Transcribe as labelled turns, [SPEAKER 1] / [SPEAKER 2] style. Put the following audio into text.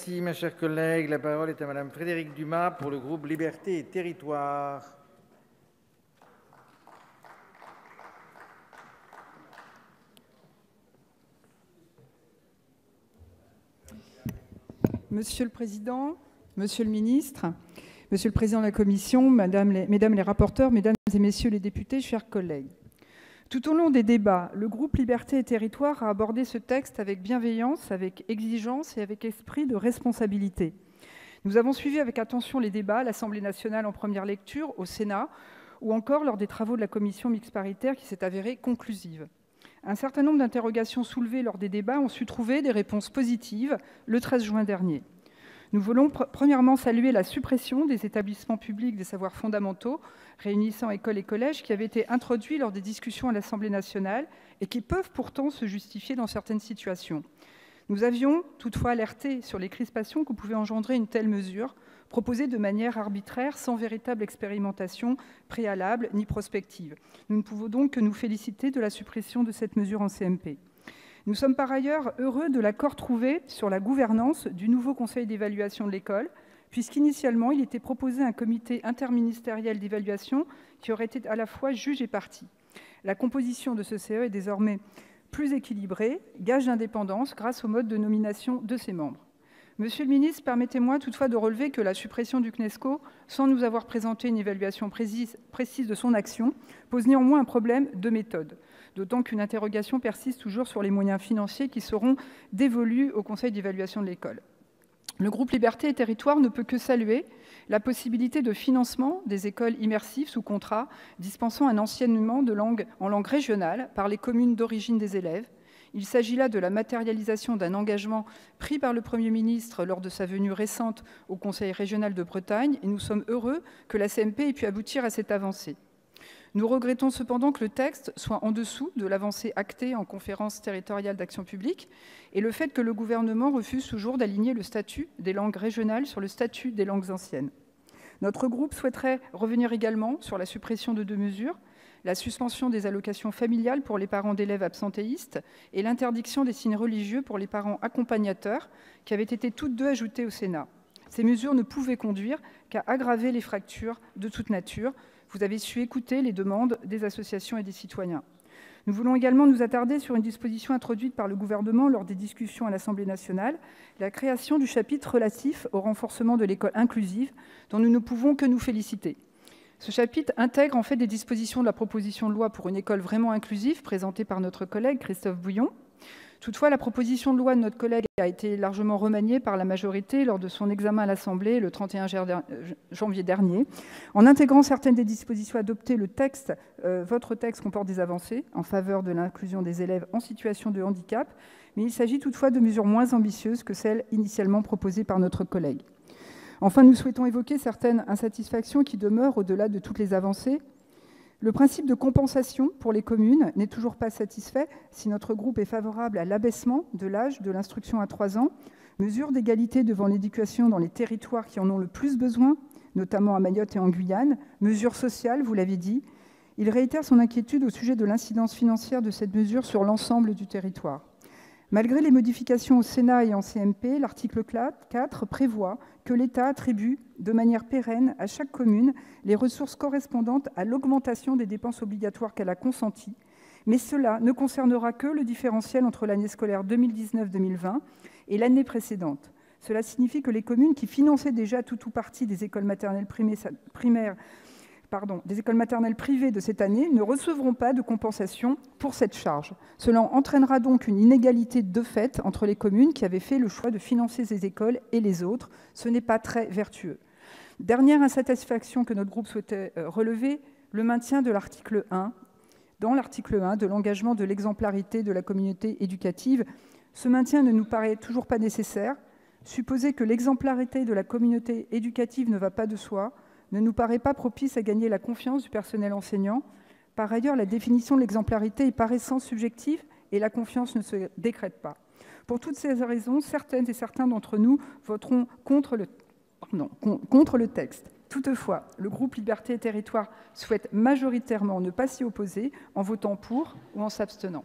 [SPEAKER 1] Merci, mes chers collègues. La parole est à Madame Frédérique Dumas pour le groupe Liberté et Territoires.
[SPEAKER 2] Monsieur le Président, Monsieur le Ministre, Monsieur le Président de la Commission, Mesdames les rapporteurs, Mesdames et Messieurs les députés, chers collègues. Tout au long des débats, le groupe Liberté et Territoires a abordé ce texte avec bienveillance, avec exigence et avec esprit de responsabilité. Nous avons suivi avec attention les débats à l'Assemblée nationale en première lecture, au Sénat, ou encore lors des travaux de la commission mixte paritaire qui s'est avérée conclusive. Un certain nombre d'interrogations soulevées lors des débats ont su trouver des réponses positives le 13 juin dernier. Nous voulons premièrement saluer la suppression des établissements publics des savoirs fondamentaux, réunissant écoles et collèges, qui avaient été introduits lors des discussions à l'Assemblée nationale et qui peuvent pourtant se justifier dans certaines situations. Nous avions toutefois alerté sur les crispations que pouvait engendrer une telle mesure, proposée de manière arbitraire, sans véritable expérimentation préalable ni prospective. Nous ne pouvons donc que nous féliciter de la suppression de cette mesure en CMP. Nous sommes par ailleurs heureux de l'accord trouvé sur la gouvernance du nouveau conseil d'évaluation de l'école, puisqu'initialement, il était proposé un comité interministériel d'évaluation qui aurait été à la fois juge et partie. La composition de ce CE est désormais plus équilibrée, gage d'indépendance grâce au mode de nomination de ses membres. Monsieur le ministre, permettez-moi toutefois de relever que la suppression du CNESCO, sans nous avoir présenté une évaluation précise de son action, pose néanmoins un problème de méthode. D'autant qu'une interrogation persiste toujours sur les moyens financiers qui seront dévolus au Conseil d'évaluation de l'école. Le groupe Liberté et Territoires ne peut que saluer la possibilité de financement des écoles immersives sous contrat, dispensant un enseignement en langue régionale par les communes d'origine des élèves. Il s'agit là de la matérialisation d'un engagement pris par le Premier ministre lors de sa venue récente au Conseil régional de Bretagne, et nous sommes heureux que la CMP ait pu aboutir à cette avancée. Nous regrettons cependant que le texte soit en dessous de l'avancée actée en conférence territoriale d'action publique et le fait que le gouvernement refuse toujours d'aligner le statut des langues régionales sur le statut des langues anciennes. Notre groupe souhaiterait revenir également sur la suppression de 2 mesures, la suspension des allocations familiales pour les parents d'élèves absentéistes et l'interdiction des signes religieux pour les parents accompagnateurs, qui avaient été toutes 2 ajoutées au Sénat. Ces mesures ne pouvaient conduire qu'à aggraver les fractures de toute nature. Vous avez su écouter les demandes des associations et des citoyens. Nous voulons également nous attarder sur une disposition introduite par le gouvernement lors des discussions à l'Assemblée nationale, la création du chapitre relatif au renforcement de l'école inclusive, dont nous ne pouvons que nous féliciter. Ce chapitre intègre en fait des dispositions de la proposition de loi pour une école vraiment inclusive, présentée par notre collègue Christophe Bouillon. Toutefois, la proposition de loi de notre collègue a été largement remaniée par la majorité lors de son examen à l'Assemblée le 31 janvier dernier. En intégrant certaines des dispositions adoptées, votre texte comporte des avancées en faveur de l'inclusion des élèves en situation de handicap, mais il s'agit toutefois de mesures moins ambitieuses que celles initialement proposées par notre collègue. Enfin, nous souhaitons évoquer certaines insatisfactions qui demeurent au-delà de toutes les avancées. Le principe de compensation pour les communes n'est toujours pas satisfait si notre groupe est favorable à l'abaissement de l'âge de l'instruction à 3 ans, mesure d'égalité devant l'éducation dans les territoires qui en ont le plus besoin, notamment à Mayotte et en Guyane, mesure sociale, vous l'avez dit. Il réitère son inquiétude au sujet de l'incidence financière de cette mesure sur l'ensemble du territoire. Malgré les modifications au Sénat et en CMP, l'article 4 prévoit que l'État attribue de manière pérenne à chaque commune les ressources correspondantes à l'augmentation des dépenses obligatoires qu'elle a consenties, mais cela ne concernera que le différentiel entre l'année scolaire 2019-2020 et l'année précédente. Cela signifie que les communes qui finançaient déjà tout ou partie des écoles maternelles privées de cette année ne recevront pas de compensation pour cette charge. Cela entraînera donc une inégalité de fait entre les communes qui avaient fait le choix de financer ces écoles et les autres. Ce n'est pas très vertueux. Dernière insatisfaction que notre groupe souhaitait relever, le maintien de l'article 1, dans l'article 1 de l'engagement de l'exemplarité de la communauté éducative. Ce maintien ne nous paraît toujours pas nécessaire. Supposer que l'exemplarité de la communauté éducative ne va pas de soi ne nous paraît pas propice à gagner la confiance du personnel enseignant. Par ailleurs, la définition de l'exemplarité est par essence subjective et la confiance ne se décrète pas. Pour toutes ces raisons, certaines et certains d'entre nous voteront contre le texte. Toutefois, le groupe Liberté et Territoires souhaite majoritairement ne pas s'y opposer en votant pour ou en s'abstenant.